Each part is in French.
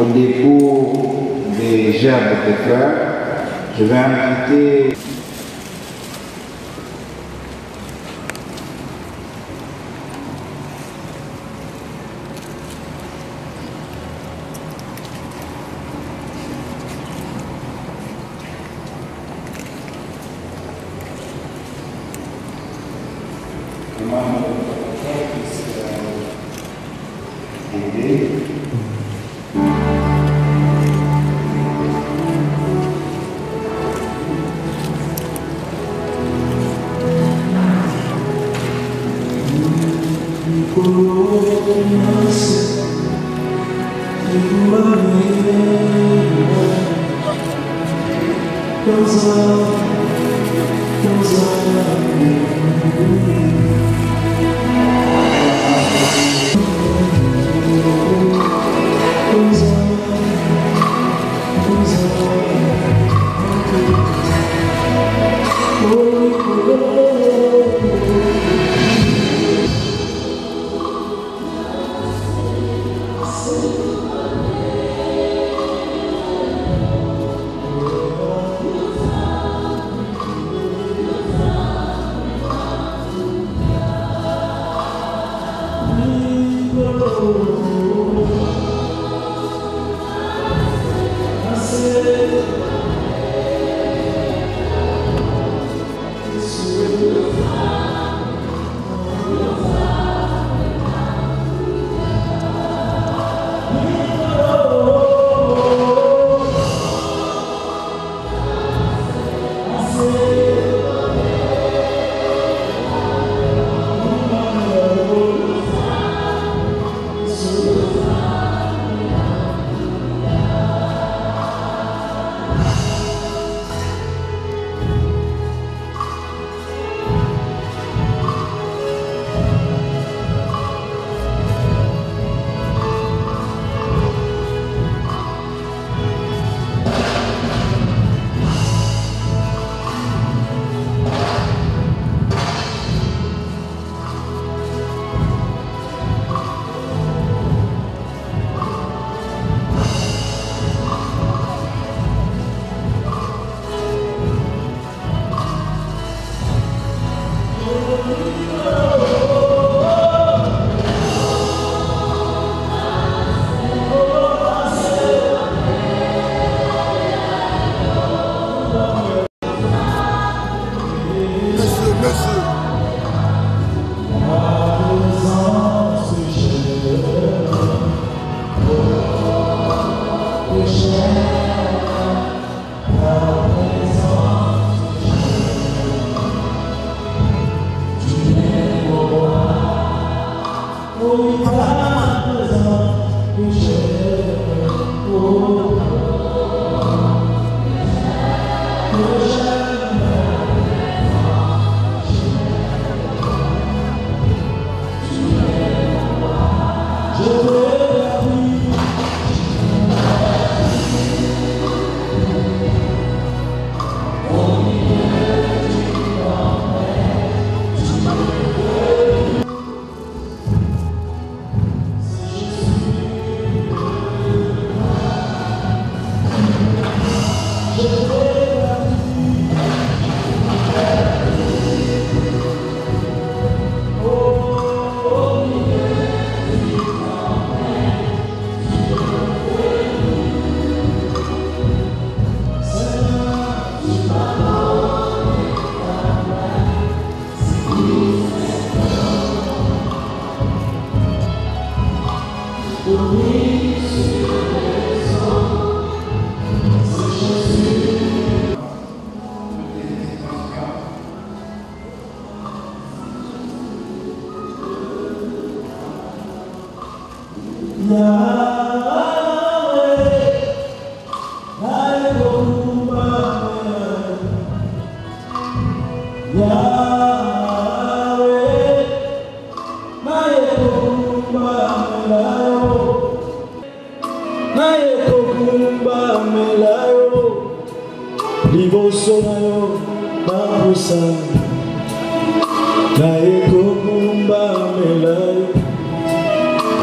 au dépôt des gerbes de fleurs, je vais inviter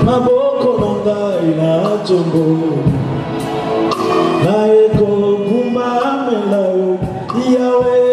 Maboko ngai na chombo na eko kumba melayo Yahweh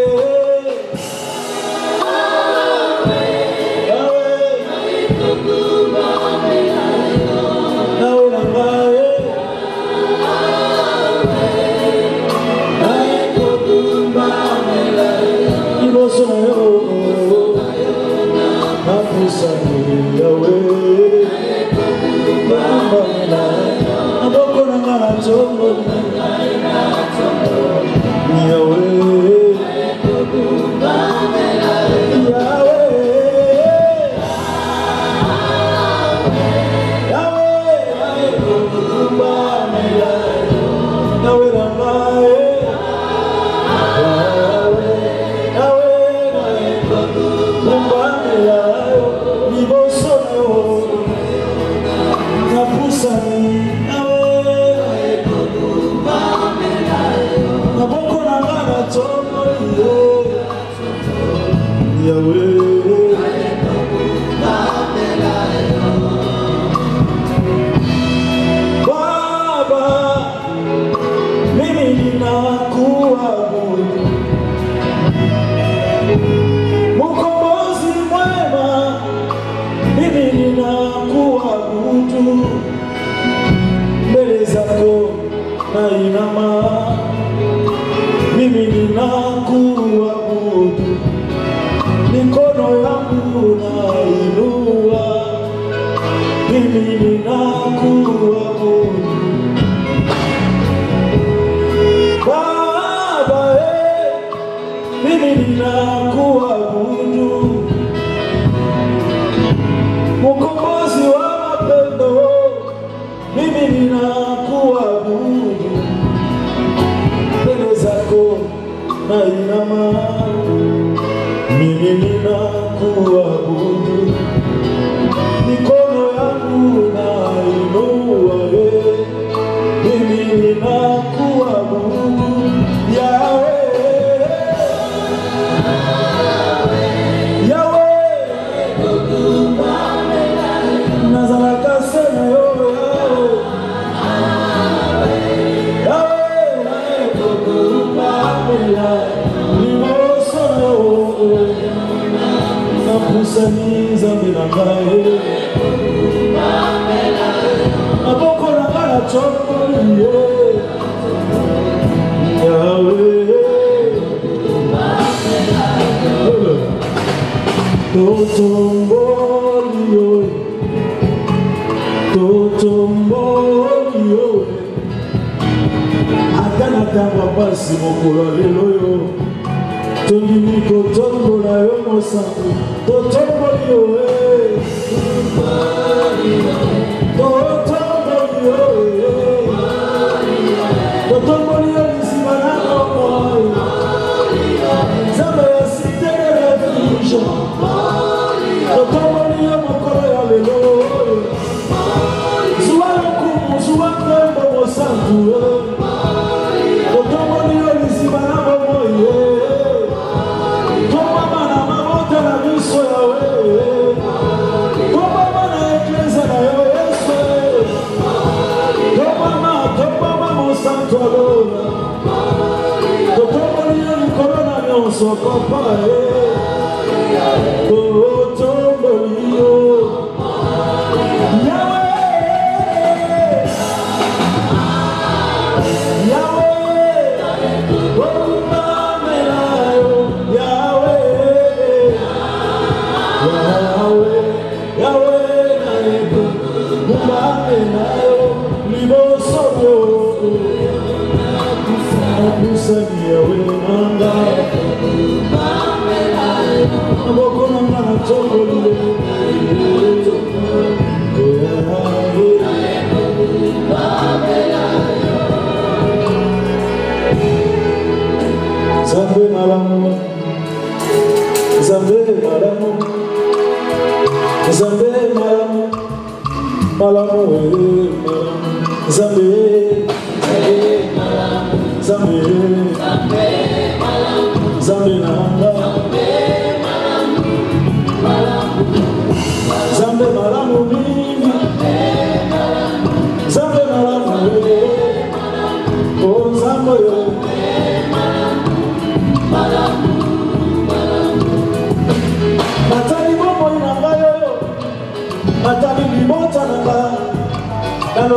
Zambe malamu mingi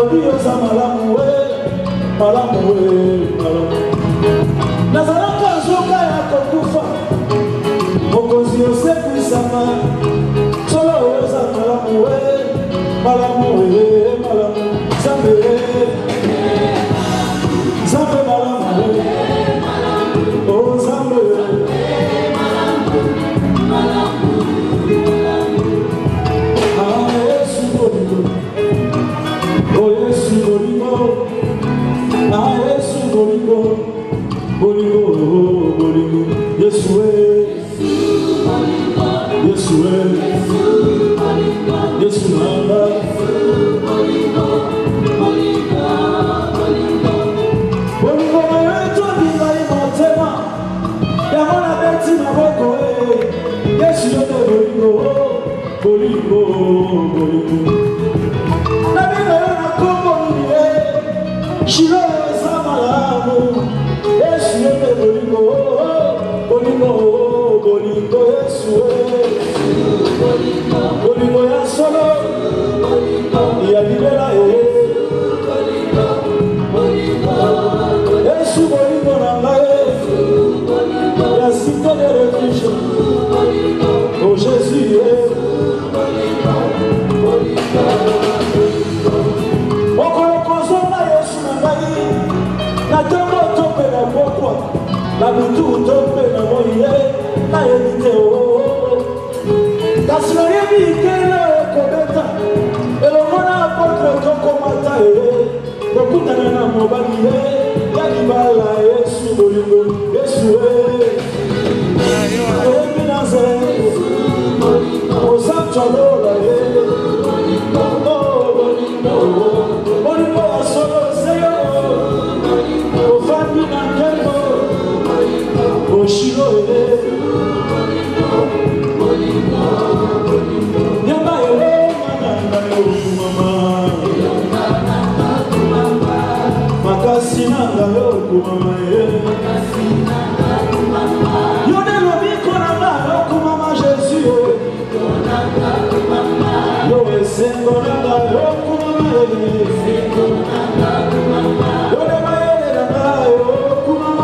balobi oza malamu we malamu we malamu nazalaka nzoka ya kokufa mokonzi osekwisama solo oza malamu we malamu we malamu Zambe Zambe malamu we oh Zambe Oh Jésus, la butu tope na moye na yedite o kasina yebi kele kobeta elomona apotre toko mata kokutana na mobali ya libala Yesu bolingo Yesu ebi na ze osatolola bolingo ya solo seyo ofandi na nkendo Oshiro Nyamba ele mananga yokumama Makasi nanga yokumama Yone lobiko nanga yokumama Jésus Yo esengo nanga yokumama Yone maele nanga yokumama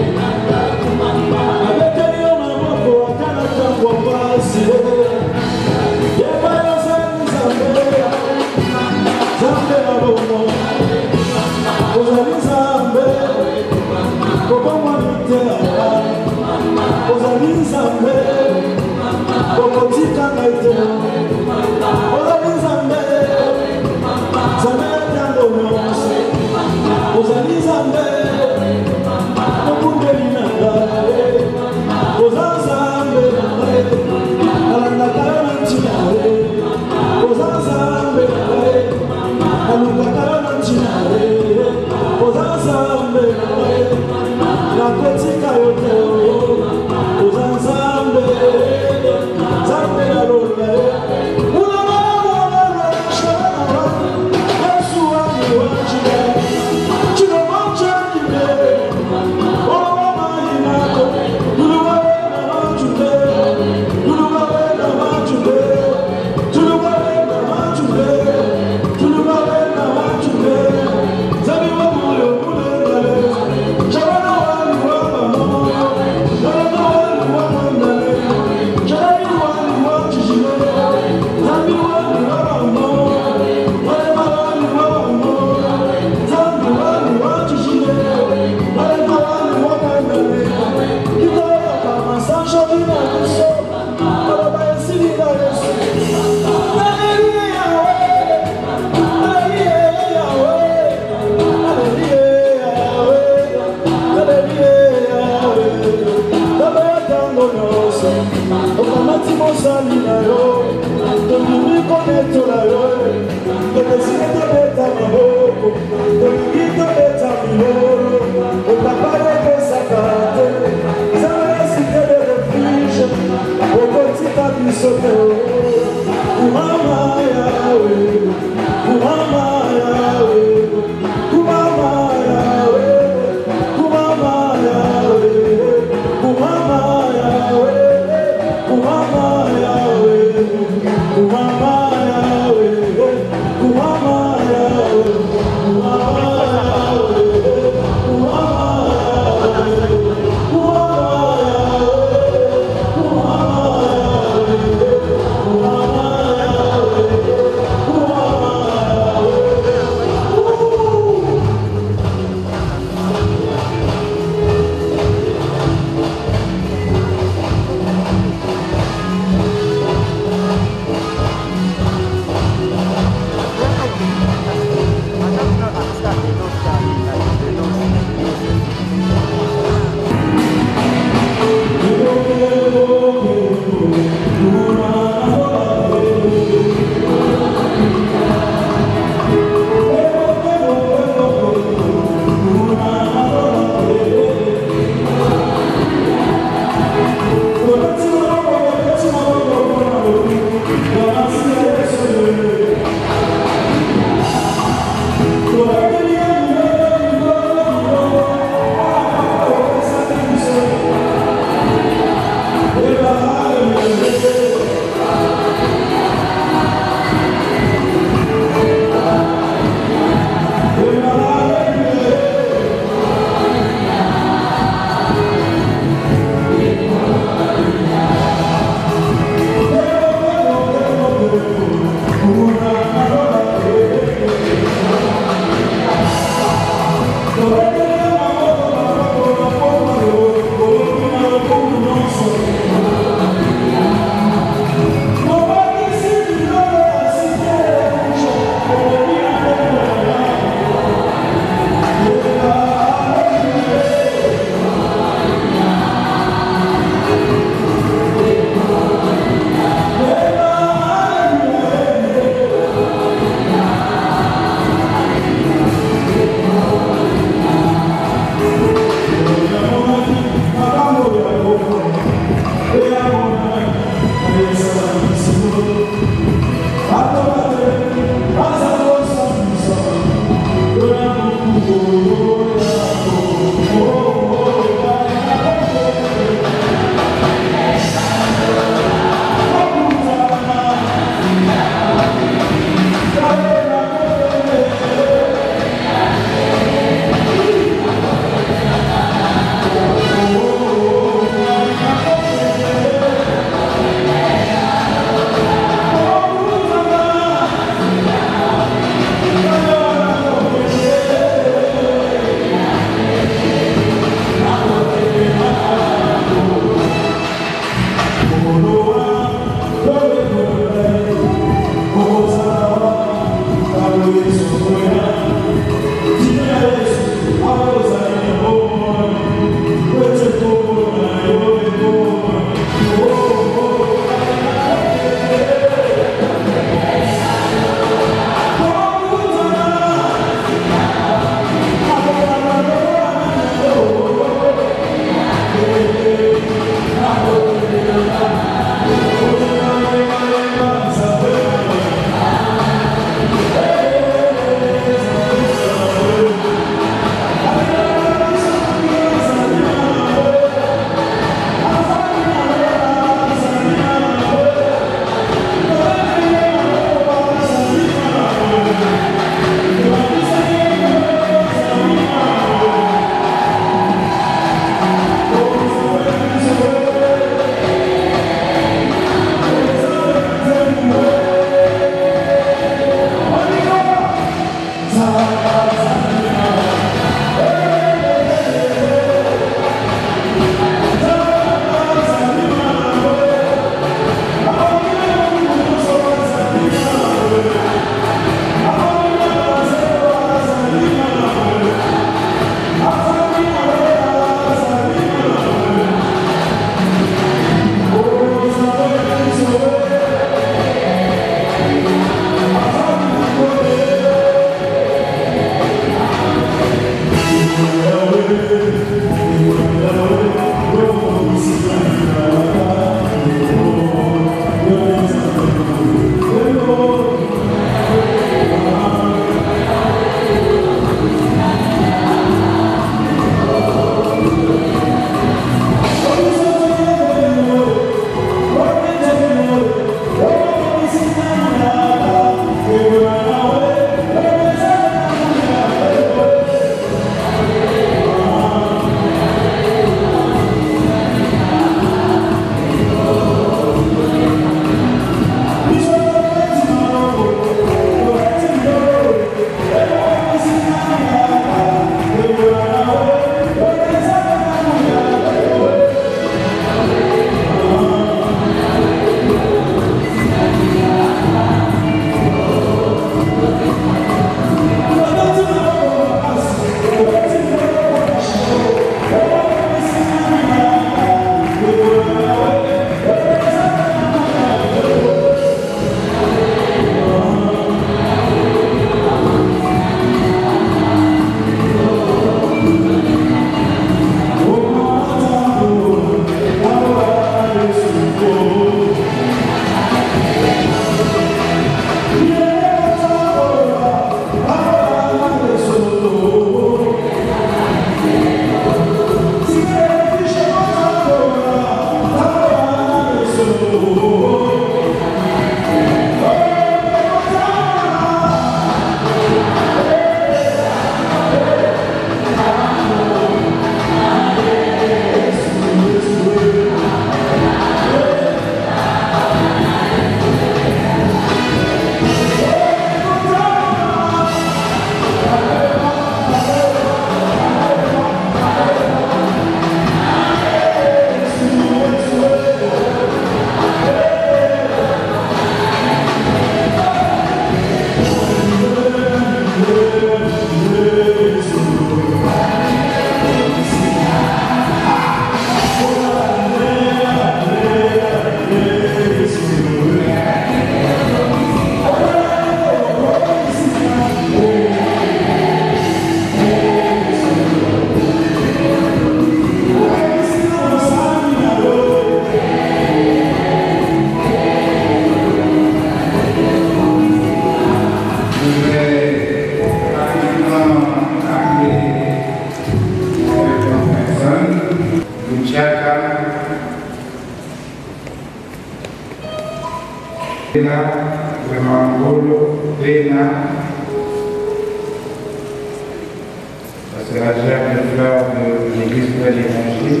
C'est la germe de fleurs de l'église de l'Évangile.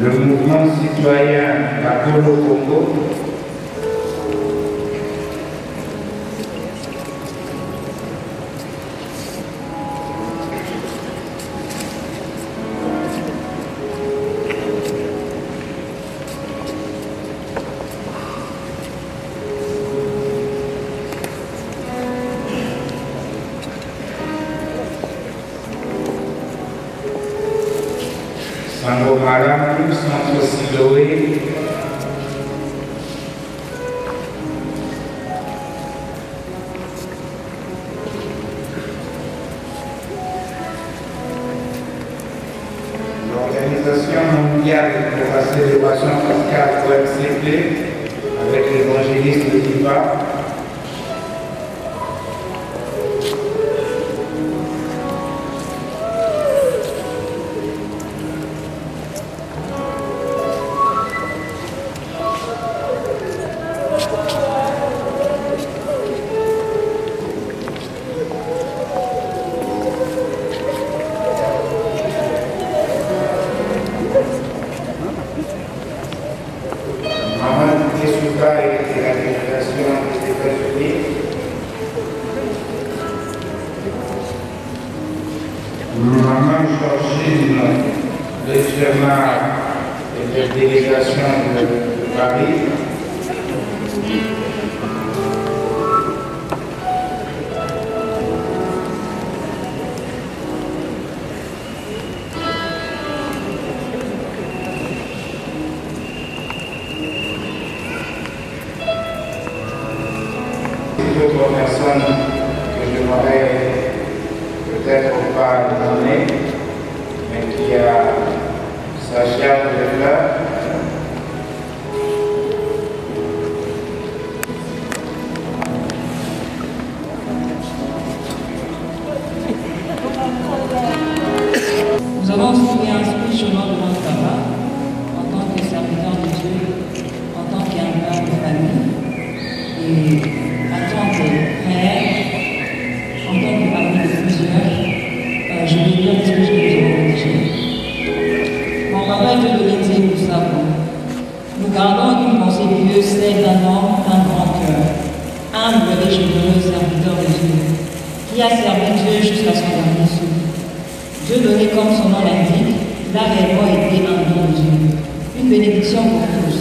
Le mouvement citoyen Apollo Congo Sangomara, Centre Siloé, l'Organisation mondiale pour la célébration pascale OMCP avec l'évangéliste Diva. Souka et de la délégation des États-Unis. Maman Georgine, légèrement de la délégation de Paris. D'autres personnes que je n'aurais peut-être pas nommées, mais qui a sa charge de fleurs. Nous avons fait un speech au nom de notre papa, en tant que serviteur de Dieu, en tant qu'un père de famille, et en tant que frère, en tant que parmi de plusieurs, je vais lire le speech que nous avons rédigé. Mon papa Dieu de l'Éthiopie, nous savons. Nous gardons une pensée pieuse, celle d'un homme, d'un grand cœur, humble et généreux serviteur de Dieu, qui a servi Dieu jusqu'à son dernier souffle. Dieu donné comme son nom l'indique, il a réellement été un don de Dieu, une bénédiction pour tous.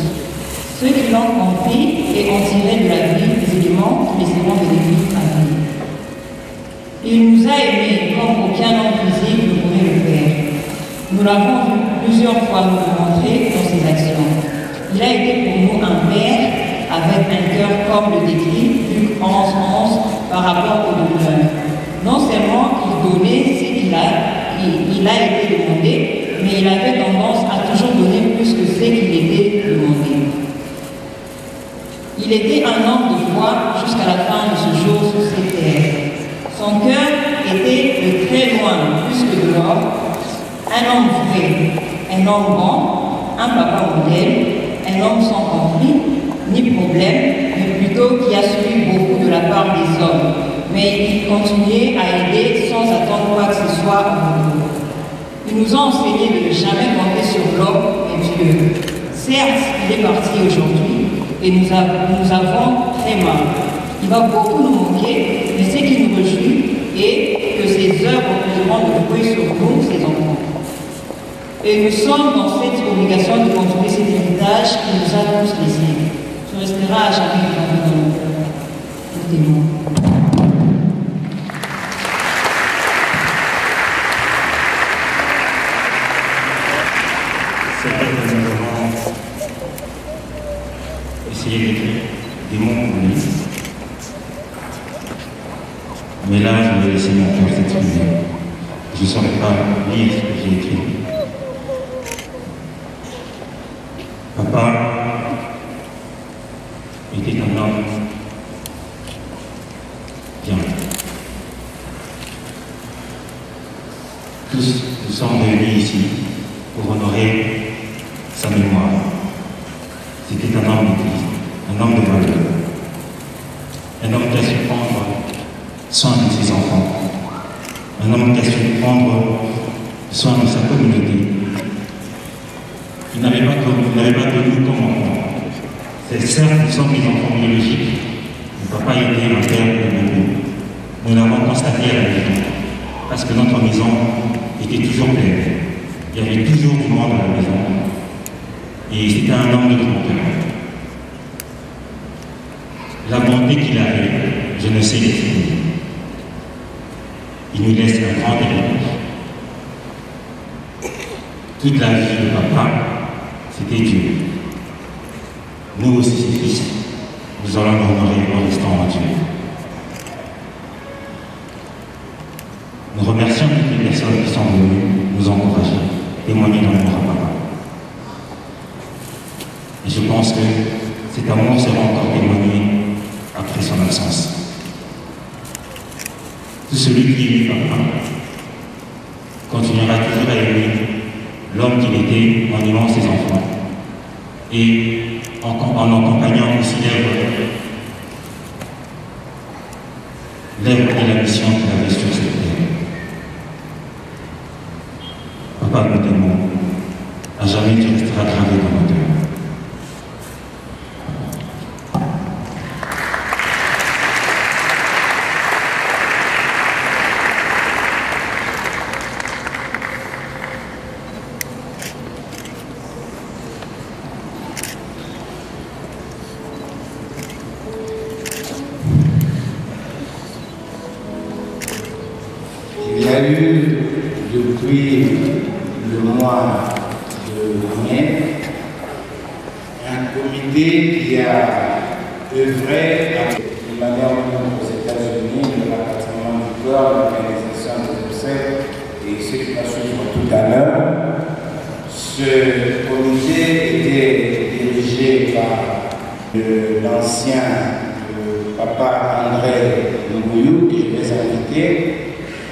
Ceux qui l'ont compris et ont tiré de la vie des éléments qui les seront bénéfiques à vie. Il nous a aimés comme aucun homme physique ne pourrait le faire. Nous l'avons vu plusieurs fois nous le montrer dans ses actions. Il a été pour nous un père avec un cœur comme le décrit Luc 11:11 par rapport au douleur. Non seulement il donnait ce qu'il a été demandé, mais il avait tendance à toujours donner plus que ce qu'il était demandé. Il était un homme de foi jusqu'à la fin de ce jour sur cette terre. Son cœur était de très loin, plus que de l'or, un homme vrai, un homme bon, un papa modèle, un homme sans conflit, ni problème, mais plutôt qui a suivi beaucoup de la part des hommes. Mais il continuait à aider sans attendre quoi que ce soit en retour. Il nous a enseigné de ne jamais compter sur l'homme et Dieu. Certes, il est parti aujourd'hui et nous avons très mal. Il va beaucoup nous manquer, mais ce qui nous réjouit est que ses œuvres reposeront de fruits sur nous, ses enfants. Et nous sommes dans cette obligation de continuer cet héritage qu'il nous a tous laissé. Ce restera à jamais gravé dans nos cœurs. Écoutez-moi. Essayer d'écrire des mots pour lui. Mais là, je vais laisser mon cœur s'exprimer. Je ne saurais pas lire ce que j'ai écrit. Papa était un homme bien. Tous nous sommes réunis ici pour honorer sa mémoire. C'était un homme d'église, un homme de valeur, un homme qui a su prendre soin de ses enfants, un homme qui a su prendre soin de sa communauté. Il n'avait pas de nous comme enfants. C'est certes, nous sommes des enfants biologiques. Mon papa était un père de nous. Nous l'avons constaté à la maison, parce que notre maison était toujours pleine. Il y avait toujours du monde à la maison. Et c'était un homme de grand cœur. La bonté qu'il avait, je ne sais l'exprimer. Il nous laisse un grand héritage. Toute la vie de papa, c'était Dieu. Nous aussi, ses fils, nous allons l'honorer en restant en Dieu. Nous remercions toutes les personnes qui sont venues nous encourager, témoigner dans l'amour à papa. Et je pense que cet amour sera encore témoigné après son absence. Tout celui qui aime papa continuera toujours à aimer l'homme qu'il était en aimant ses enfants et en accompagnant aussi l'œuvre et la mission qu'il avait sur cette terre. Papa, nous t'aimons. À jamais tu resteras gravé dans nos cœurs. y a eu depuis le mois de mai un comité qui a œuvré de manière aux États-Unis, le rapatriement du corps, l'organisation des obsèques et ce qui va suivre tout à l'heure. Ce comité était dirigé par l'ancien papa André Ngouyou, que je vais inviter,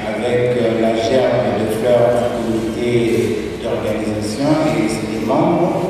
avec la gerbe de fleurs du comité d'organisation et ses membres.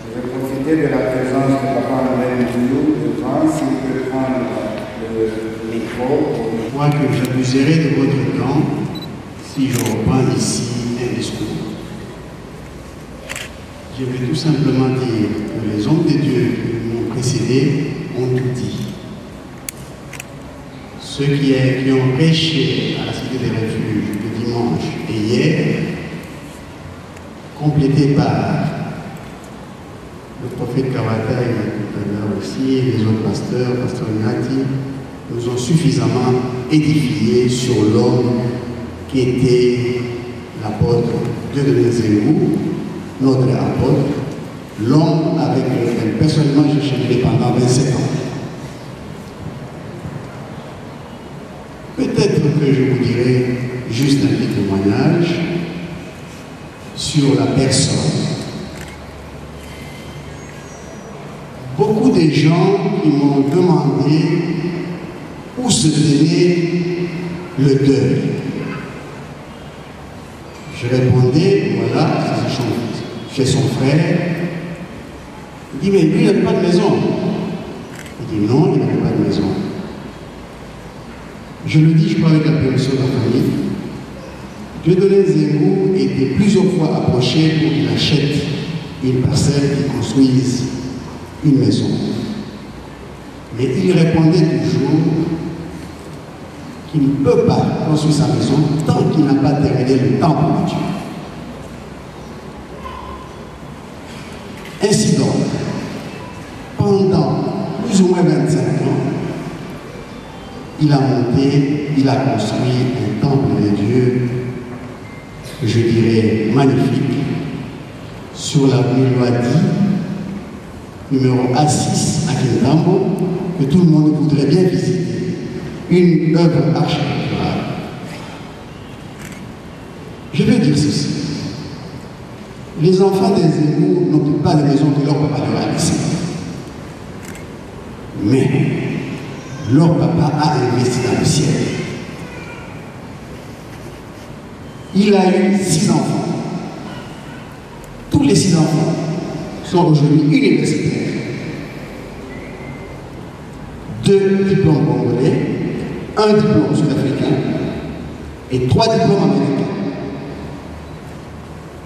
Je vais profiter de la présence de Papa André Ngouyou devant, s'il peut prendre le micro. Je crois que j'abuserai de votre temps si je reprends ici un discours. Je vais tout simplement dire que les hommes de Dieu qui m'ont précédé ont tout dit. Ceux qui ont prêché à la Cité des Refuges le dimanche et hier, complétés par le prophète Kawata et tout à l'heure aussi, les autres pasteurs, pasteur Nati, nous ont suffisamment édifié sur l'homme qui était l'apôtre Dieudonné Zengou, notre apôtre, l'homme avec lequel personnellement j'ai changé pendant 27 ans. Peut-être que je vous dirai juste un petit témoignage sur la personne. Beaucoup de gens qui m'ont demandé où se tenait le deuil. Je répondais, voilà, chez son frère. Il dit, mais lui, il n'a pas de maison. Il dit, non, il n'a pas de maison. Je le dis, je crois, avec la permission de la famille. Dieudonné Zengou était plusieurs fois approché pour qu'il achète une parcelle et construise une maison. Mais il répondait toujours qu'il ne peut pas construire sa maison tant qu'il n'a pas terminé le temple de Dieu. Ainsi donc, pendant plus ou moins 25 ans, il a monté, il a construit un temple de Dieu, je dirais magnifique, sur l'avenue Loadi, numéro A6 à Kintambo, que tout le monde voudrait bien visiter. Une œuvre architecturale. Je veux dire ceci. Les enfants des Zengou n'ont pas de maison que leur papa leur a laissée. Mais leur papa a investi dans le ciel. Il a eu 6 enfants. Tous les 6 enfants sont aujourd'hui universitaires. 2 diplômes congolais, 1 diplôme sud-africain et 3 diplômes américains.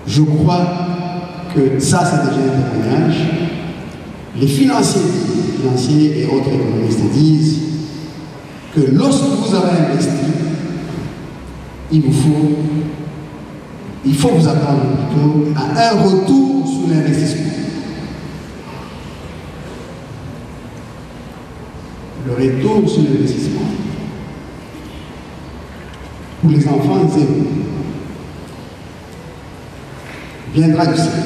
Je crois que ça, c'est déjà un témoignage. Les financiers et autres économistes disent que lorsque vous avez investi, il faut vous attendre plutôt à un retour sur l'investissement. Le retour sur l'investissement pour les enfants zéro viendra du ciel.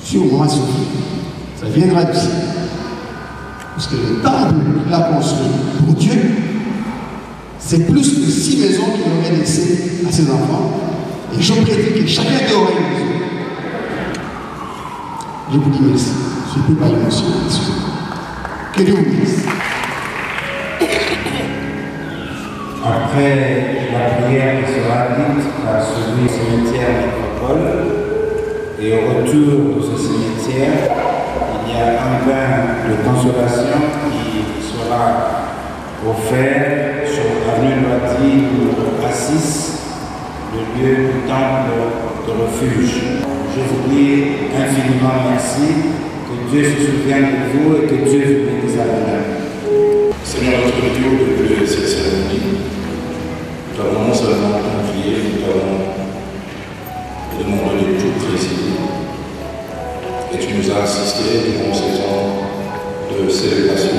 Sur moi, ça viendra du ciel. Parce que le temple qu'il a construit pour Dieu, c'est plus que 6 maisons qu'il aurait laissées à ses enfants. Et je prédis que chacun d'eux aurait une maison. Je vous dis merci. Je ne peux pas l'émotion. Excusez-moi. Que Dieu vous bénisse. Après la prière qui sera dite par celui du cimetière Métropole, et au retour de ce cimetière, il y a un bain de consolation qui sera offert sur l'avenue Loisy pour Assis, le lieu du temple de refuge. Je vous dis infiniment merci, que Dieu se souvienne de vous et que Dieu vous bénisse à l'avenir. Seigneur notre Dieu, depuis cette cérémonie, nous avons non seulement confié, nous avons demandé de tout présider. Et tu nous as assistés durant ces temps de célébration,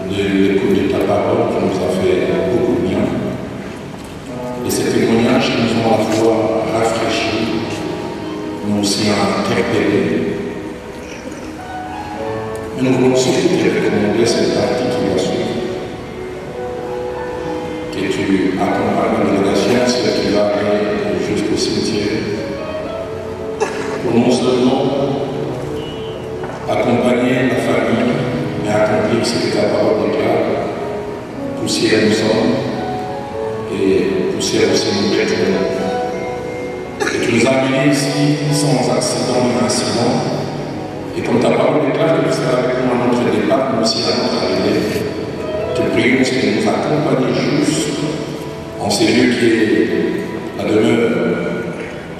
de l'écoute de ta parole qui nous a fait beaucoup de bien. Et ces témoignages qui nous ont à la fois rafraîchis, nous aussi interpellés. Mais nous voulons surtout te recommander cette partie qui va suivre. Que tu accompagnes la délégation, celle qui va aller jusqu'au cimetière, pour non seulement accompagner la famille, mais accomplir ce que ta parole déclare, poussière nous sommes, et poussière aussi nous pétrons. Et tu nous as amenés ici sans accident ni incident. Et comme ta parole déclare que tu seras avec nous à notre départ, nous aussi à notre arrivée, te prions que tu nous accompagnes juste en celui qui est la demeure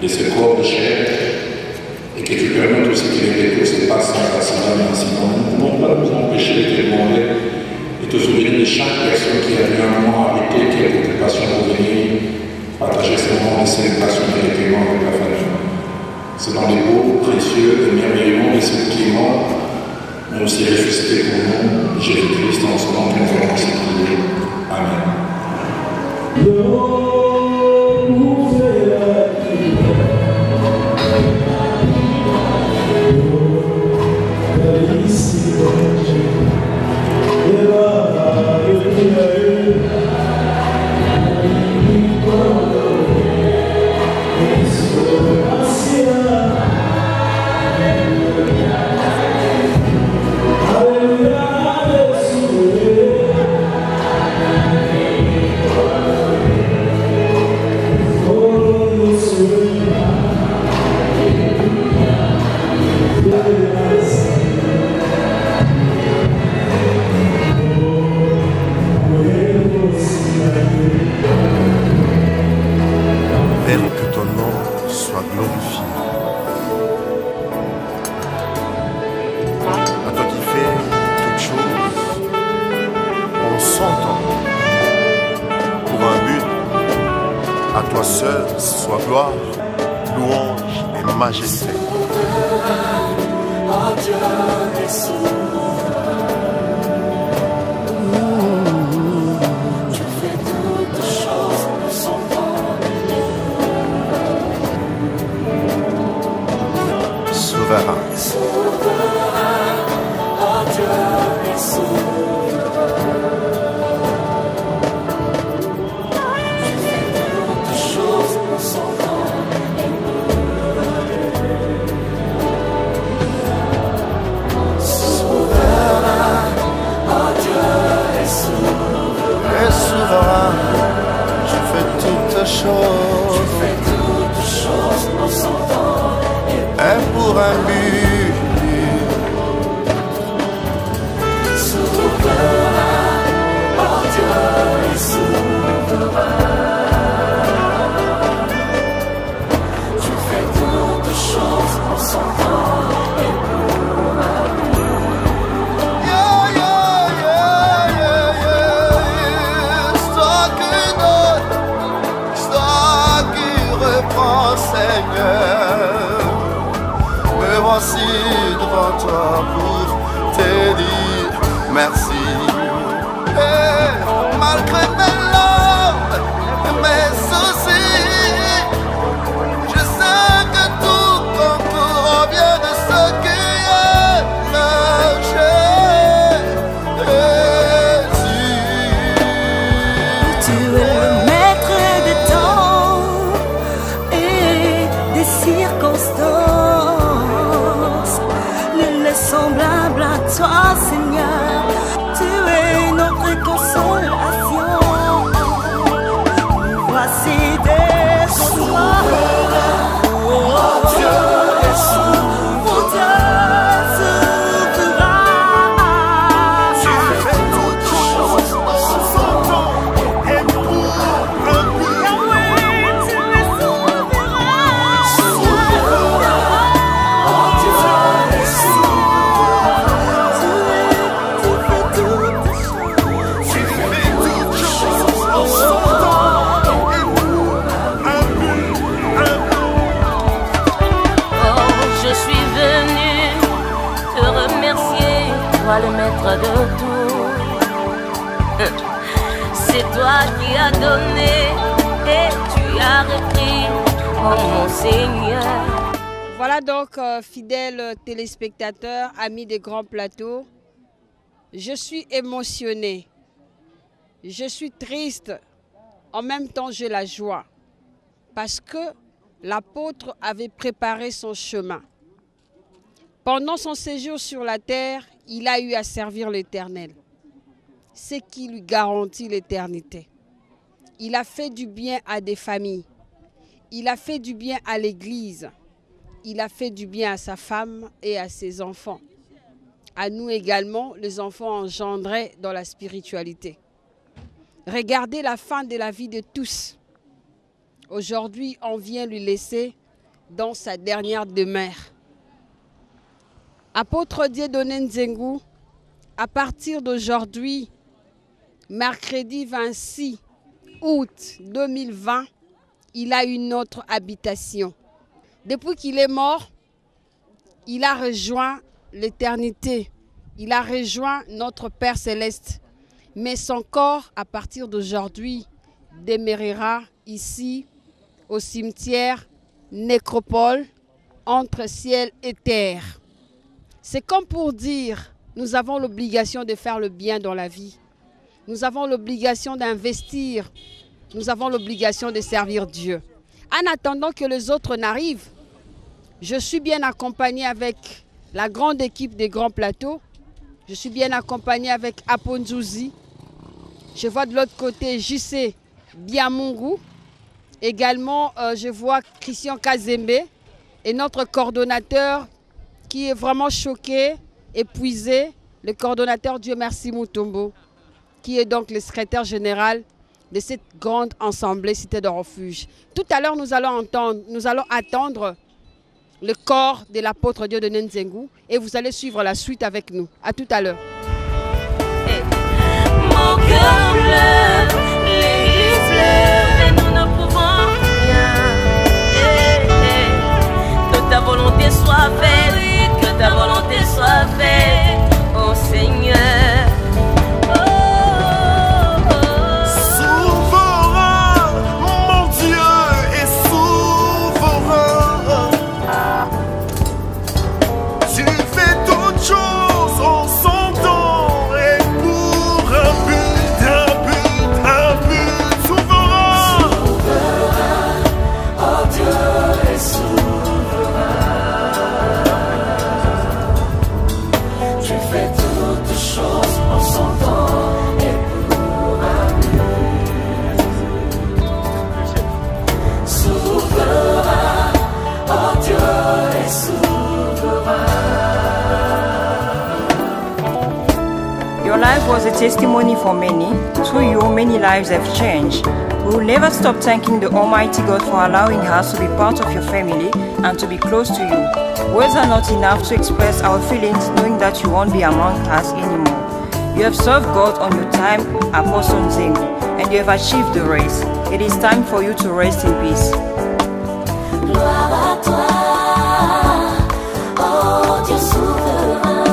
de ce corps de chair, et que tu permettes aussi que les retours se passent sans accident ni incident. Nous ne pouvons pas nous empêcher de te demander et te souvenir de chaque personne qui a eu un moment arrêté, qui a une occupation pour venir partager ce moment de célébration et de recueillement avec la famille. C'est dans les beaux, précieux et merveilleux noms de ce qui est mort, mais aussi ressuscité pour nous, Jésus-Christ, en ce nom que nous avons ainsi prié. Amen. toi le maître de tout. C'est toi qui as donné et tu as repris, oh mon Seigneur. Voilà donc, fidèles téléspectateurs, amis des grands plateaux, je suis émotionnée, je suis triste, en même temps j'ai la joie, parce que l'apôtre avait préparé son chemin. Pendant son séjour sur la terre, il a eu à servir l'Éternel, ce qui lui garantit l'éternité. Il a fait du bien à des familles, il a fait du bien à l'Église, il a fait du bien à sa femme et à ses enfants. À nous également, les enfants engendrés dans la spiritualité. Regardez la fin de la vie de tous. Aujourd'hui, on vient lui laisser dans sa dernière demeure. Apôtre Dieudonné Nzengu, à partir d'aujourd'hui, mercredi 26 août 2020, il a une autre habitation. Depuis qu'il est mort, il a rejoint l'éternité. Il a rejoint notre Père Céleste. Mais son corps, à partir d'aujourd'hui, demeurera ici, au cimetière nécropole, entre ciel et terre. C'est comme pour dire, nous avons l'obligation de faire le bien dans la vie. Nous avons l'obligation d'investir. Nous avons l'obligation de servir Dieu. En attendant que les autres n'arrivent, je suis bien accompagné avec la grande équipe des grands plateaux. Je suis bien accompagné avec Aponzouzi. Je vois de l'autre côté JC Biamungu. Également, je vois Christian Kazembe et notre coordonnateur qui est vraiment choqué, épuisé, le coordonnateur Dieu merci Mutombo, qui est donc le secrétaire général de cette grande assemblée Cité de Refuge. Tout à l'heure, nous allons attendre le corps de l'apôtre Dieudonné Nzengu et vous allez suivre la suite avec nous. À tout à l'heure. Mon cœur pleure, l'église pleure et nous ne pouvons rien. Que ta volonté soit faite, que ta volonté soit faite, oh Seigneur. Your life was a testimony for many. Through you, many lives have changed. We will never stop thanking the Almighty God for allowing us to be part of your family and to be close to you. Words are not enough to express our feelings knowing that you won't be among us anymore. You have served God on your time, Apostle Nzengu, and you have achieved the race. It is time for you to rest in peace. Gloire à toi, oh Dieu souverain.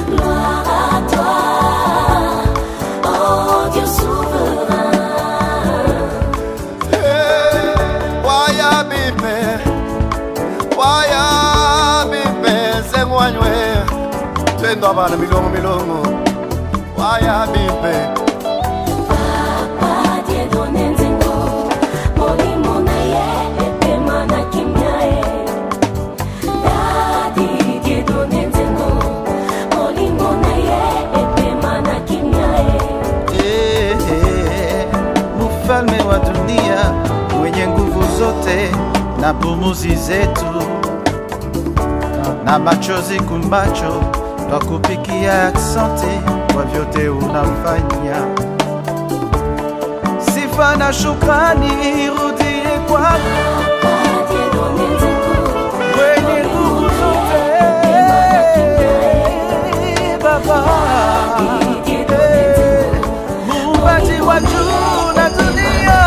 Gloire à toi, oh Dieu souverain. Waya bibe, zengwanywe, twendo abana milongo, waya bibe. Mfalme wa dunia mwenye nguvu zote na pumuzi zetu na machozi kumbacho twakupikia asante kwa vyote unafanya. Sifa na shukrani irudie kwako mwenye nguvu zote Baba, Muumbaji wa juu na dunia.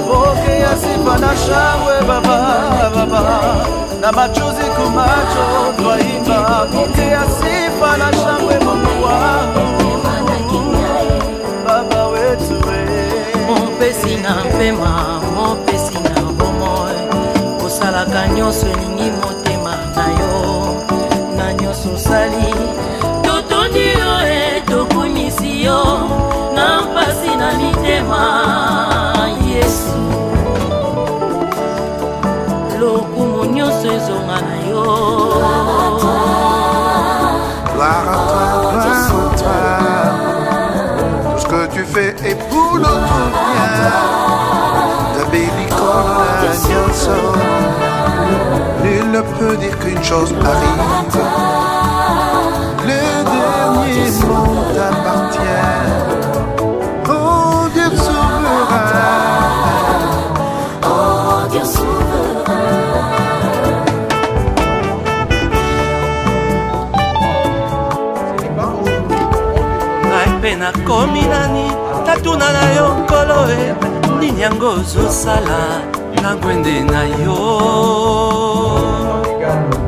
Pokea sifa na shangwe Baba, Baba. na machozi kumacho twaimba pokea sifa na shangwe Mungu wangu Baba wetu Mopesi na mpema mopesi na bomoe osalaka nyonso elingi motema na yo na nyonso osali totondi yo tokumisi yo na mpasi na mitema Yesu lokumu nyonso ezonga na yo Tout ce que tu fais est pour notre bien. De baby nul ne peut dire qu'une chose arrive. Le dernier mot t'appartient. Oh Dieu souverain. Oh Dieu souverain. pena komi nani tatuna na yo nkolo nini yango ozosala na ngwende na yo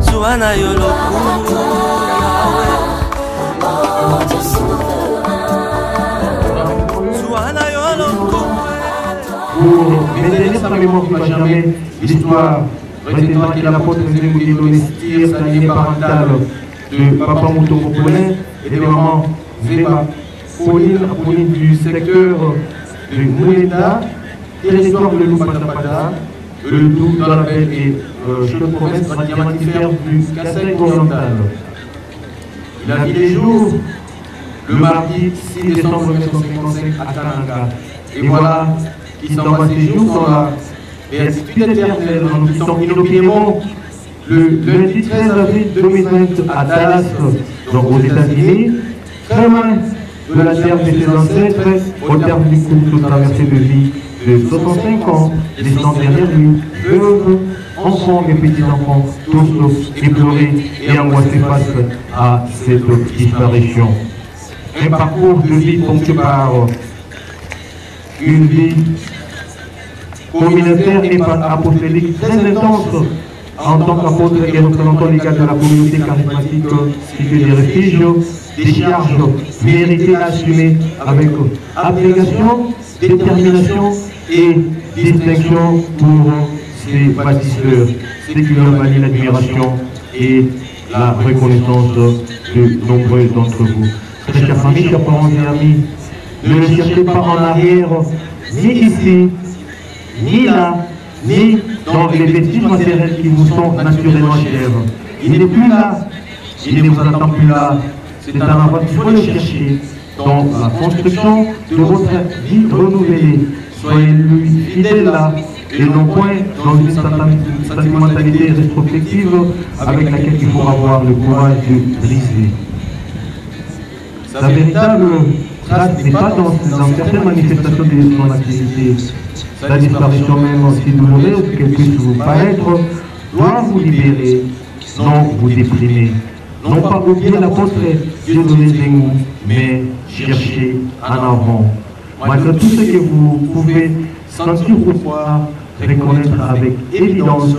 zuwa na yo lokumu zuwa na yo lokumu. Pour maintenir sa mémoire qui va jamais l'histoire retiendra qu'il apôtre Nzengu Domestir, l'année parentale de Papa Moutongo Poulin et de Maman Zéba Pauline du secteur de Moulenda, territoire de Loupatapata, le tout dans la baie et je le promets, sera diamantifère du Kassai oriental. Il a mis les jours le mardi 6 décembre 1955 à Kananga. Et voilà qui s'en va ces jours dans la béatitude éternelle en nous quittant inopinément le lundi 13 avril 2020 à Dallas, donc aux États-Unis, très loin de la terre de ses ancêtres, au terme du courte traversée de vie de 65 ans, laissant derrière lui veuves, enfants et petits-enfants, tous éplorés et angoissés face à cette disparition. Un parcours de vie ponctué par une vie communautaire et apostolique très intense en tant qu'apôtre et représentant légal de la communauté charismatique Cité des Refuges, des charges méritées assumées avec abnégation, détermination et distinction pour ses bâtisseurs, ce qui leur valut l'admiration et la reconnaissance de nombreux d'entre vous. Très chers familles, chers parents et amis, ne le cherchez pas en arrière, ni ici, ni là, ni dans les vestiges matériels qui vous sont naturellement chers. Il n'est plus là, il ne vous attend plus là. C'est un endroit qu'il faut le chercher dans la construction de votre vie renouvelée. Soyez-lui fidèle là et non point dans une sentimentalité rétrospective avec laquelle il faut avoir le courage de briser. Sa véritable trace n'est pas dans certaines manifestations de son activité. La disparition même si douloureuse qu'elle puisse vous paraître doit vous libérer, non vous déprimer. Non pas oublier l'apôtre Dieudonné Nzengu, mais chercher en avant. Malgré tout ce que vous pouvez sentir ou voir, reconnaître avec évidence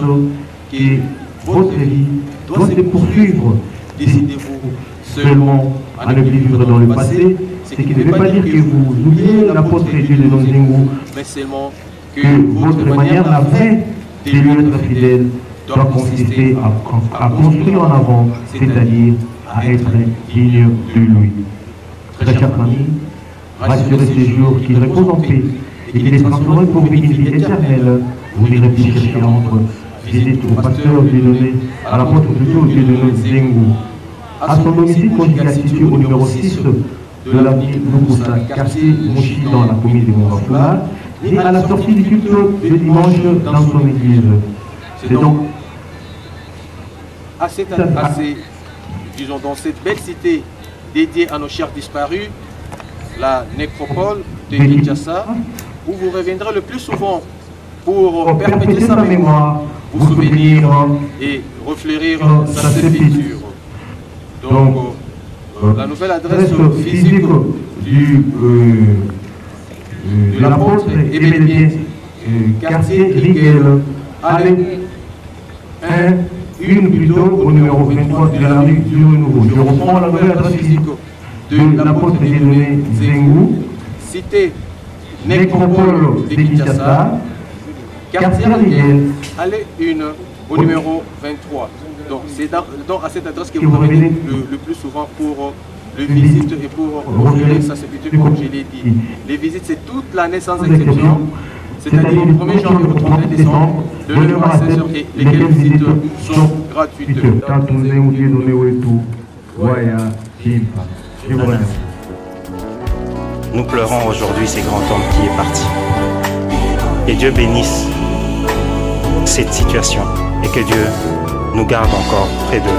que votre vie doit se poursuivre. Décidez-vous seulement à ne plus vivre dans le passé, ce qui ne veut pas dire que vous oubliez l'apôtre Dieudonné Nzengu, mais seulement que votre manière la vraie de lui être fidèle doit consister à construire en avant, c'est-à-dire à être digne de lui. Très chers amis, rassurez ces jours qu'il repose en paix et qu'il est transformé pour vivre une vie éternelle. Vous n'irez plus chercher entre visite au pasteur Dieudonné, à l'apôtre plutôt Dieudonné Nzengu. À son domicile conjugal situé au numéro 6 de l'avenue Lukusa, quartier Mouchi dans la commune de Mongafula, et à la sortie du culte de dimanche dans son église. C'est donc disons dans cette belle cité dédiée à nos chers disparus, la nécropole de Kinshasa, où vous reviendrez le plus souvent pour perpétuer sa mémoire, vous souvenir et refleurir sa sépulture. Donc, la nouvelle adresse physique de l'apôtre est bien quartier Riguel, allez 1 une plutôt au numéro 23 de la rue du Renouveau. Je reprends la nouvelle adresse physique de l'apôtre Dieudonné Zengou, cité Nécropole de Kinshasa, quartier Rivienne. Allez 1 au numéro 23. Donc c'est à cette adresse que vous revenez le plus souvent pour les visites et pour recueillir sa sépulture, comme je l'ai dit. Les visites, c'est toute l'année sans exception, c'est-à-dire du 1er janvier au 31 décembre, de 9h à 16h, et lesquelles visites sont gratuites. Nous pleurons aujourd'hui ces grands hommes qui est parti. Et Dieu bénisse cette situation et que Dieu nous garde encore près de lui.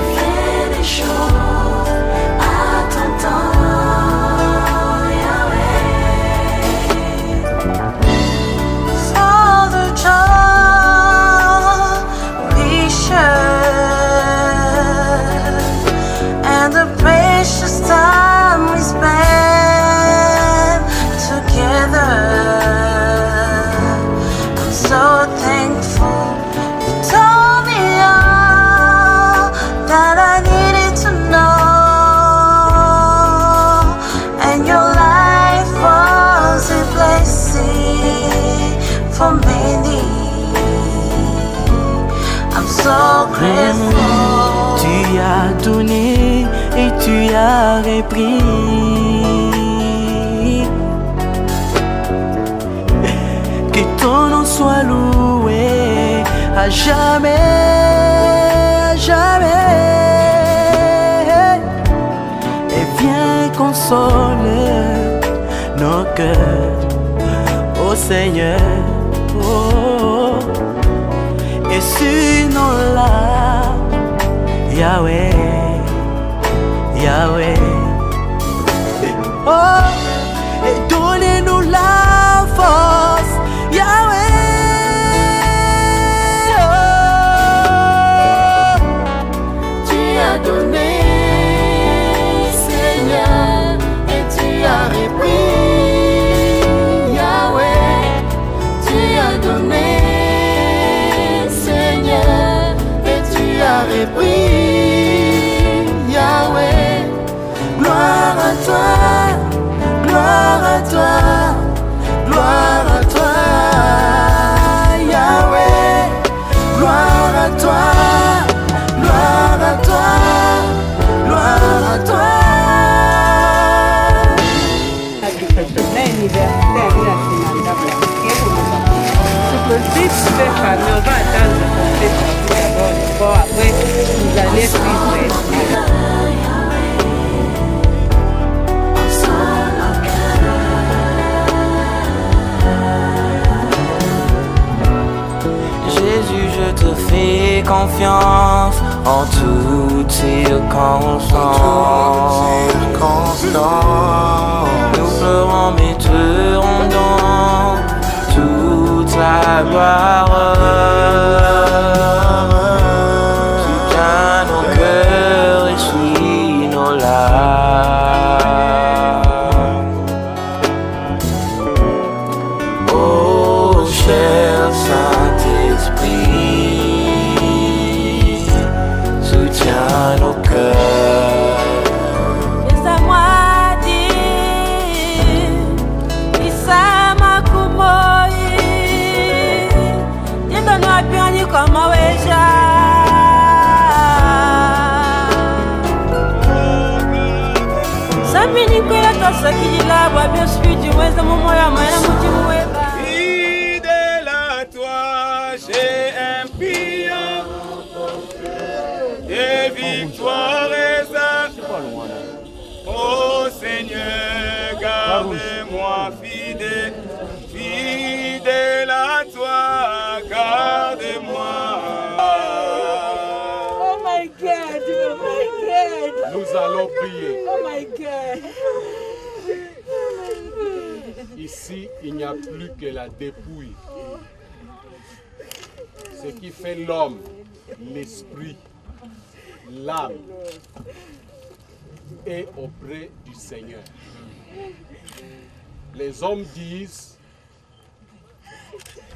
Tu as donné et tu as repris. Que ton nom soit loué à jamais, à jamais. Et viens consoler nos cœurs, ô Seigneur. Oh. Et sinon là, Yahweh, Yahweh. Oh, et donnez-nous la force, Yahweh. Oh, tu as donné, Seigneur, et tu as repris, Yahweh. Tu as donné, repris, Yahweh. Gloire à toi, gloire à toi, gloire à toi, Yahweh. Gloire à toi, gloire à toi, gloire à toi. On va attendre bon, après, vous allez suivre. Jésus, je te fais confiance en toutes circonstances. Nous pleurons mais te rendons toute la gloire. Soutiens nos cœurs, essuie nos larmes. Oh cher Saint-Esprit, soutiens nos cœurs. Laisse-moi dire, Isama Kumoi, Yendona Piani Kamaweja. Samini Kwela Tosakila, Wabio Spirit, West Momoya, Manamuti. Fidèle à toi, j'ai un pire et victoire est ça. Oh Seigneur, garde-moi fidèle, fidèle à toi, garde-moi. Oh my God, oh my God. Nous allons prier. Oh my God. Ici, il n'y a plus que la dépouille. Ce qui fait l'homme, l'esprit, l'âme est auprès du Seigneur. Les hommes disent,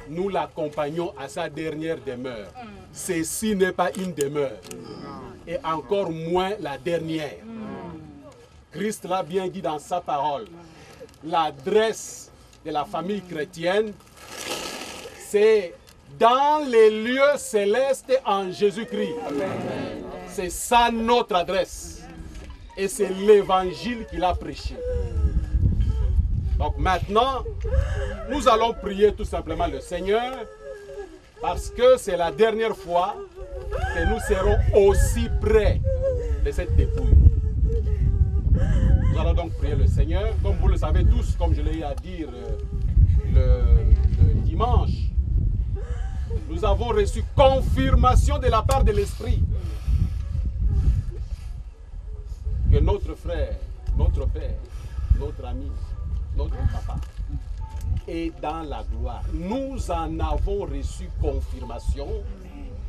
nous l'accompagnons à sa dernière demeure. Ceci n'est pas une demeure, et encore moins la dernière. Christ l'a bien dit dans sa parole. L'adresse de la famille chrétienne, c'est dans les lieux célestes en Jésus-Christ. C'est ça notre adresse. Et c'est l'évangile qu'il a prêché. Donc maintenant, nous allons prier tout simplement le Seigneur, parce que c'est la dernière fois que nous serons aussi près de cette dépouille. Nous allons donc prier le Seigneur. Comme vous le savez tous, comme je l'ai eu à dire le dimanche, nous avons reçu confirmation de la part de l'Esprit que notre frère, notre père, notre ami, notre papa est dans la gloire. Nous en avons reçu confirmation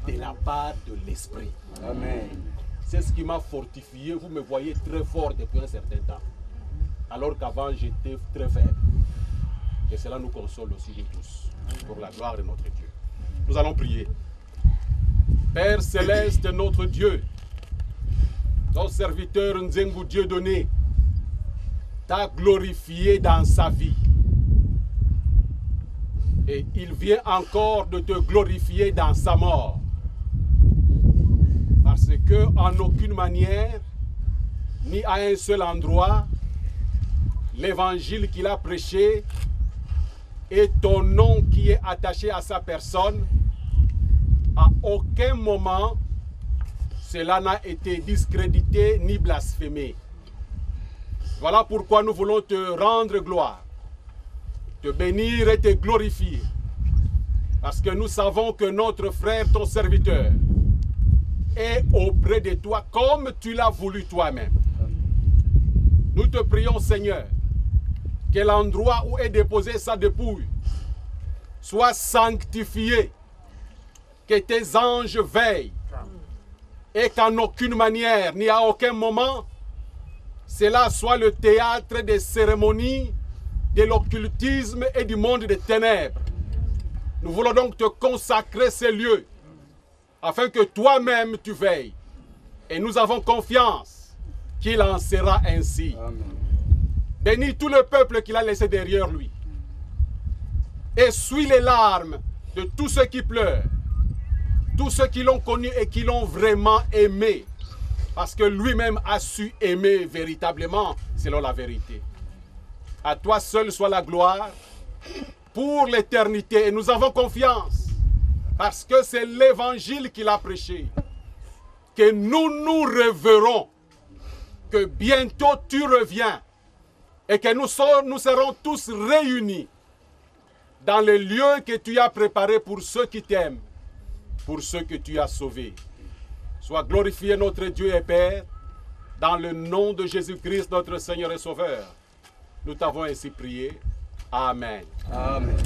de la part de l'Esprit. Amen. C'est ce qui m'a fortifié. Vous me voyez très fort depuis un certain temps, alors qu'avant j'étais très faible. Et cela nous console aussi nous tous, pour la gloire de notre Dieu. Nous allons prier. Père céleste, notre Dieu, ton serviteur Nzengu Dieu donné t'a glorifié dans sa vie. Et il vient encore de te glorifier dans sa mort. Parce que en aucune manière, ni à un seul endroit, l'évangile qu'il a prêché et ton nom qui est attaché à sa personne, à aucun moment, cela n'a été discrédité ni blasphémé. Voilà pourquoi nous voulons te rendre gloire, te bénir et te glorifier. Parce que nous savons que notre frère, ton serviteur, est auprès de toi comme tu l'as voulu toi-même. Nous te prions, Seigneur, que l'endroit où est déposée sa dépouille soit sanctifié, que tes anges veillent et qu'en aucune manière, ni à aucun moment, cela soit le théâtre des cérémonies, de l'occultisme et du monde des ténèbres. Nous voulons donc te consacrer ces lieux afin que toi-même tu veilles. Et nous avons confiance qu'il en sera ainsi. Amen. Bénis tout le peuple qu'il a laissé derrière lui. Essuie les larmes de tous ceux qui pleurent, tous ceux qui l'ont connu et qui l'ont vraiment aimé, parce que lui-même a su aimer véritablement selon la vérité. À toi seul soit la gloire pour l'éternité. Et nous avons confiance, parce que c'est l'évangile qu'il a prêché, que nous nous reverrons, que bientôt tu reviens et que nous serons tous réunis dans les lieux que tu as préparés pour ceux qui t'aiment, pour ceux que tu as sauvés. Sois glorifié notre Dieu et Père, dans le nom de Jésus-Christ, notre Seigneur et Sauveur. Nous t'avons ainsi prié. Amen. Amen.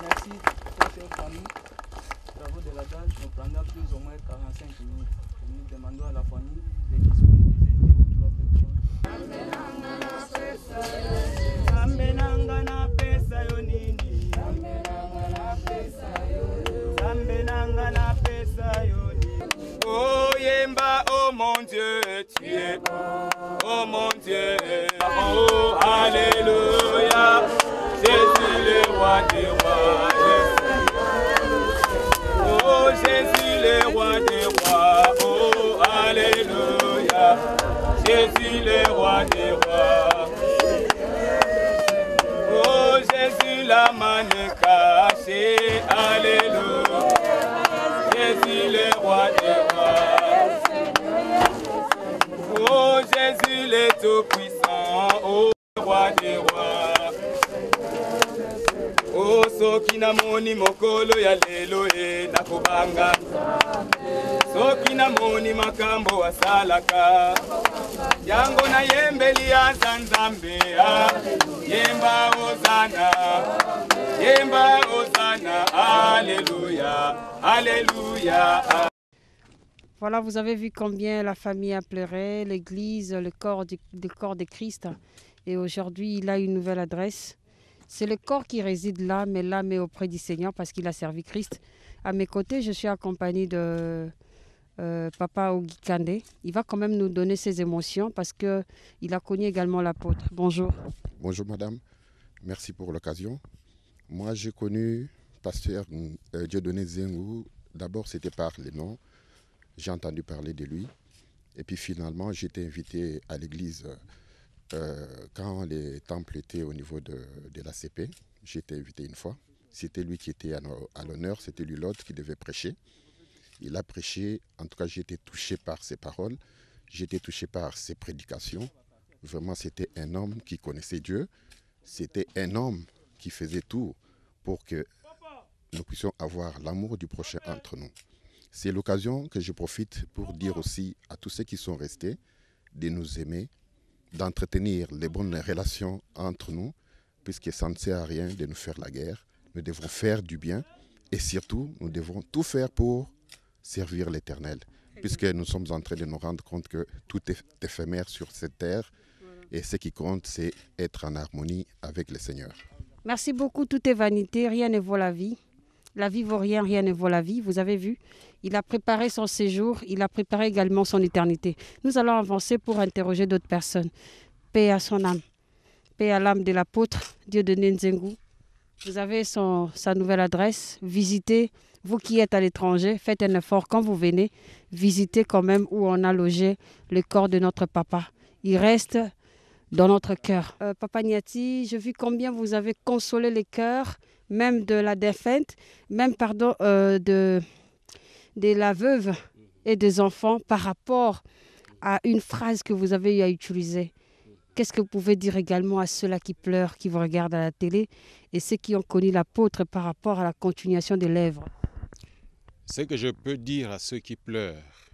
Merci, chère famille. Travaux de la date, on prendra plus ou moins 45 minutes. Nous demandons à la famille de disponibiliser 2 ou 3 personnes. Oh Yemba, oh mon Dieu, tu es bon, oh mon Dieu, oh Alléluia, Jésus le roi des rois, oh Jésus le roi des rois, oh Alléluia, Jésus le roi des rois, oh Jésus la manne cachée, Alléluia, Jésus le roi des rois. Oh Jésus le tout-puissant, oh roi des rois. Oh soki namoni mokolo ya lelo e nakobanga. Soki namoni makambo asalaka. Yango na yembeli ya Nzambe, yemba Hosana, yemba Hosana, alléluia, alléluia. Voilà, vous avez vu combien la famille a pleuré, l'église, le corps de Christ. Et aujourd'hui, il a une nouvelle adresse. C'est le corps qui réside là, mais l'âme est auprès du Seigneur parce qu'il a servi Christ. À mes côtés, je suis accompagnée de Papa Ogi Kandé. Il va quand même nous donner ses émotions parce qu'il a connu également l'apôtre. Bonjour. Bonjour madame, merci pour l'occasion. Moi j'ai connu pasteur Dieudonné Nzengu. D'abord c'était par les noms, j'ai entendu parler de lui. Et puis finalement j'ai été invité à l'église quand les temples étaient au niveau de l'ACP. J'ai été invité une fois. C'était lui qui était à l'honneur, c'était lui l'autre qui devait prêcher. Il a prêché, en tout cas j'ai été touché par ses paroles, j'ai été touché par ses prédications. Vraiment c'était un homme qui connaissait Dieu, c'était un homme qui faisait tout pour que nous puissions avoir l'amour du prochain entre nous. C'est l'occasion que je profite pour dire aussi à tous ceux qui sont restés de nous aimer, d'entretenir les bonnes relations entre nous, puisque ça ne sert à rien de nous faire la guerre. Nous devons faire du bien et surtout, nous devons tout faire pour servir l'Éternel, puisque nous sommes en train de nous rendre compte que tout est éphémère sur cette terre et ce qui compte, c'est être en harmonie avec le Seigneur. Merci beaucoup. Tout est vanité, rien ne vaut la vie. La vie vaut rien, rien ne vaut la vie. Vous avez vu, il a préparé son séjour, il a préparé également son éternité. Nous allons avancer pour interroger d'autres personnes. Paix à son âme, paix à l'âme de l'apôtre Dieudonné Nzengu. Vous avez sa nouvelle adresse. Visitez, vous qui êtes à l'étranger, faites un effort quand vous venez. Visitez quand même où on a logé le corps de notre papa. Il reste dans notre cœur. Papa Niati, j'ai vu combien vous avez consolé les cœurs, même de la défunte, même de la veuve et des enfants par rapport à une phrase que vous avez eu à utiliser. Qu'est-ce que vous pouvez dire également à ceux-là qui pleurent, qui vous regardent à la télé et ceux qui ont connu l'apôtre par rapport à la continuation des lèvres? Ce que je peux dire à ceux qui pleurent,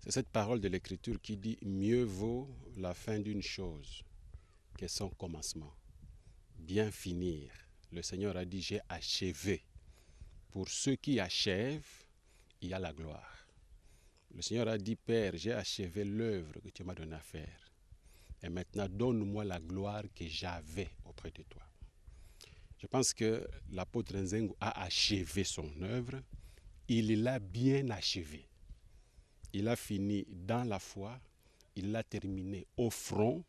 c'est cette parole de l'Écriture qui dit « Mieux vaut la fin d'une chose que son commencement. Bien finir. » Le Seigneur a dit « J'ai achevé. » Pour ceux qui achèvent, il y a la gloire. Le Seigneur a dit « Père, j'ai achevé l'œuvre que tu m'as donnée à faire. Et maintenant, donne-moi la gloire que j'avais auprès de toi. » Je pense que l'apôtre Nzengu a achevé son œuvre. Il l'a bien achevé. Il a fini dans la foi. Il l'a terminé au front.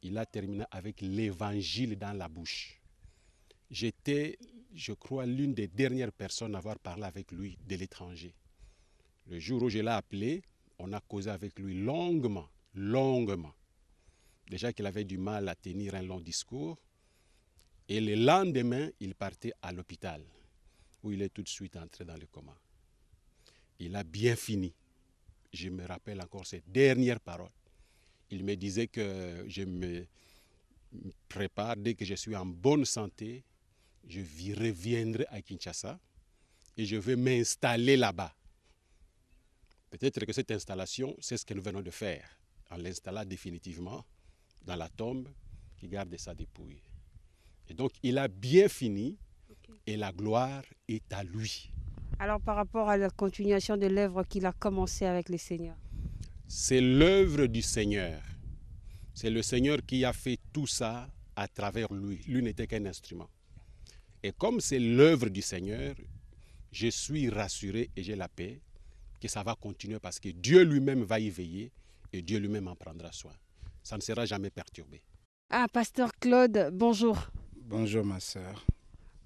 Il a terminé avec l'évangile dans la bouche. J'étais, je crois, l'une des dernières personnes à avoir parlé avec lui de l'étranger. Le jour où je l'ai appelé, on a causé avec lui longuement. Déjà qu'il avait du mal à tenir un long discours. Et le lendemain, il partait à l'hôpital, où il est tout de suite entré dans le coma. Il a bien fini. Je me rappelle encore ces dernières paroles. Il me disait que je me prépare, dès que je suis en bonne santé, je reviendrai à Kinshasa et je vais m'installer là-bas. Peut-être que cette installation, c'est ce que nous venons de faire, en l'installant définitivement dans la tombe qui garde sa dépouille. Et donc, il a bien fini et la gloire est à lui. Alors, par rapport à la continuation de l'œuvre qu'il a commencé avec le Seigneur? C'est l'œuvre du Seigneur. C'est le Seigneur qui a fait tout ça à travers lui. Lui n'était qu'un instrument. Et comme c'est l'œuvre du Seigneur, je suis rassuré et j'ai la paix que ça va continuer parce que Dieu lui-même va y veiller et Dieu lui-même en prendra soin. Ça ne sera jamais perturbé. Ah, Pasteur Claude, bonjour. Bonjour ma sœur.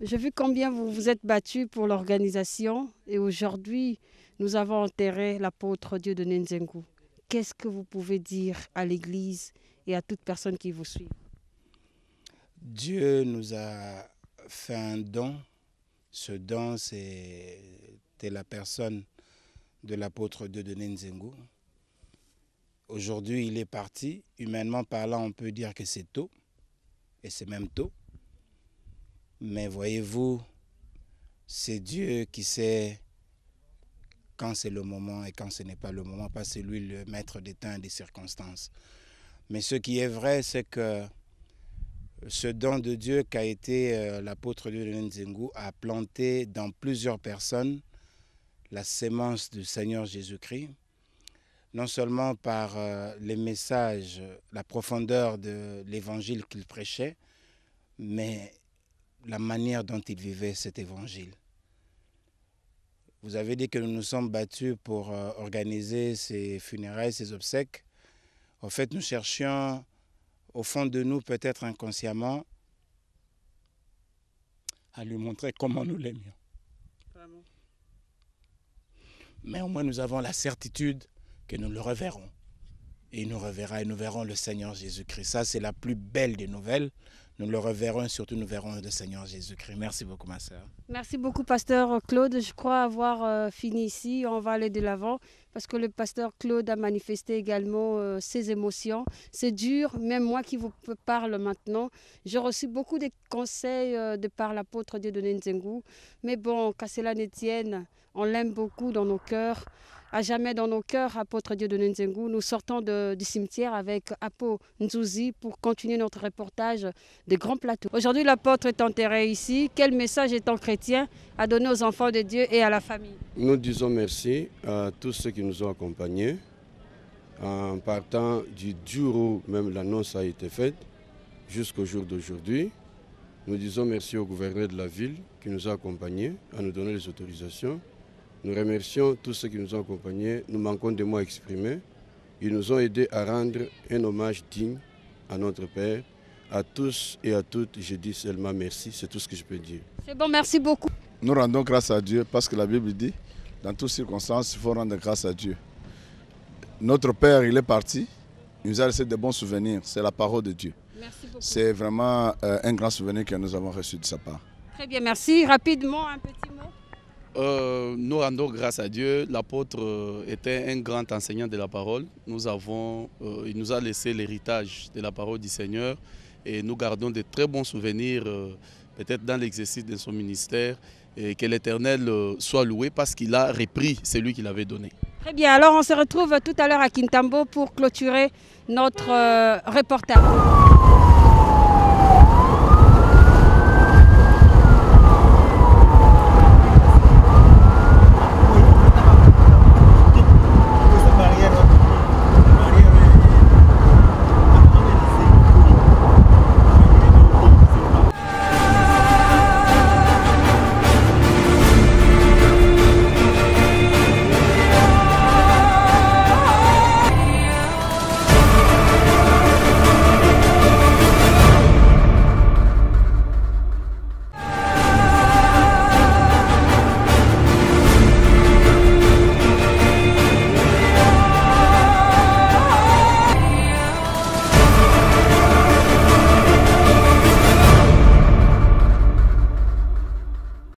J'ai vu combien vous vous êtes battu pour l'organisation et aujourd'hui, nous avons enterré l'apôtre Dieudonné Nzengu. Qu'est-ce que vous pouvez dire à l'Église et à toute personne qui vous suit? Dieu nous a fait un don. Ce don, c'était la personne de l'apôtre Dieudonné Nzengu. Aujourd'hui, il est parti. Humainement parlant, on peut dire que c'est tôt. Et c'est même tôt. Mais voyez-vous, c'est Dieu qui sait quand c'est le moment et quand ce n'est pas le moment, parce que c'est lui le maître des temps et des circonstances. Mais ce qui est vrai, c'est que ce don de Dieu qu'a été l'apôtre Dieudonné Nzengu a planté dans plusieurs personnes la sémence du Seigneur Jésus-Christ, non seulement par les messages, la profondeur de l'évangile qu'il prêchait, mais la manière dont il vivait cet évangile. Vous avez dit que nous nous sommes battus pour organiser ces funérailles, ces obsèques. En fait, nous cherchions, au fond de nous, peut-être inconsciemment, à lui montrer comment nous l'aimions. Mais au moins, nous avons la certitude que nous le reverrons. Et il nous reverra et nous verrons le Seigneur Jésus-Christ. Ça, c'est la plus belle des nouvelles. Nous le reverrons et surtout nous verrons le Seigneur Jésus-Christ. Merci beaucoup, ma sœur. Merci beaucoup, pasteur Claude. Je crois avoir fini ici. On va aller de l'avant parce que le pasteur Claude a manifesté également ses émotions. C'est dur, même moi qui vous parle maintenant. J'ai reçu beaucoup de conseils de par l'apôtre Dieudonné Nzengu. Mais bon, qu'à cela ne tienne, on l'aime beaucoup dans nos cœurs. À jamais dans nos cœurs, apôtre Dieudonné Nzengu. Nous sortons du cimetière avec Apo Nzuzi pour continuer notre reportage des grands plateaux. Aujourd'hui, l'apôtre est enterré ici. Quel message étant chrétien à donner aux enfants de Dieu et à la famille? Nous disons merci à tous ceux qui nous ont accompagnés. En partant du jour où même l'annonce a été faite jusqu'au jour d'aujourd'hui, nous disons merci au gouverneur de la ville qui nous a accompagnés, à nous donner les autorisations. Nous remercions tous ceux qui nous ont accompagnés. Nous manquons des mots à exprimer. Ils nous ont aidés à rendre un hommage digne à notre Père. À tous et à toutes, je dis seulement merci. C'est tout ce que je peux dire. C'est bon, merci beaucoup. Nous rendons grâce à Dieu parce que la Bible dit, dans toutes circonstances, il faut rendre grâce à Dieu. Notre Père, il est parti. Il nous a laissé de bons souvenirs. C'est la parole de Dieu. Merci beaucoup. C'est vraiment un grand souvenir que nous avons reçu de sa part. Très bien, merci. Rapidement, un petit mot. Nous rendons grâce à Dieu. L'apôtre était un grand enseignant de la parole. Il nous a laissé l'héritage de la parole du Seigneur et nous gardons de très bons souvenirs, peut-être dans l'exercice de son ministère, et que l'Éternel soit loué parce qu'il a repris celui qu'il avait donné. Très bien, alors on se retrouve tout à l'heure à Kintambo pour clôturer notre reportage.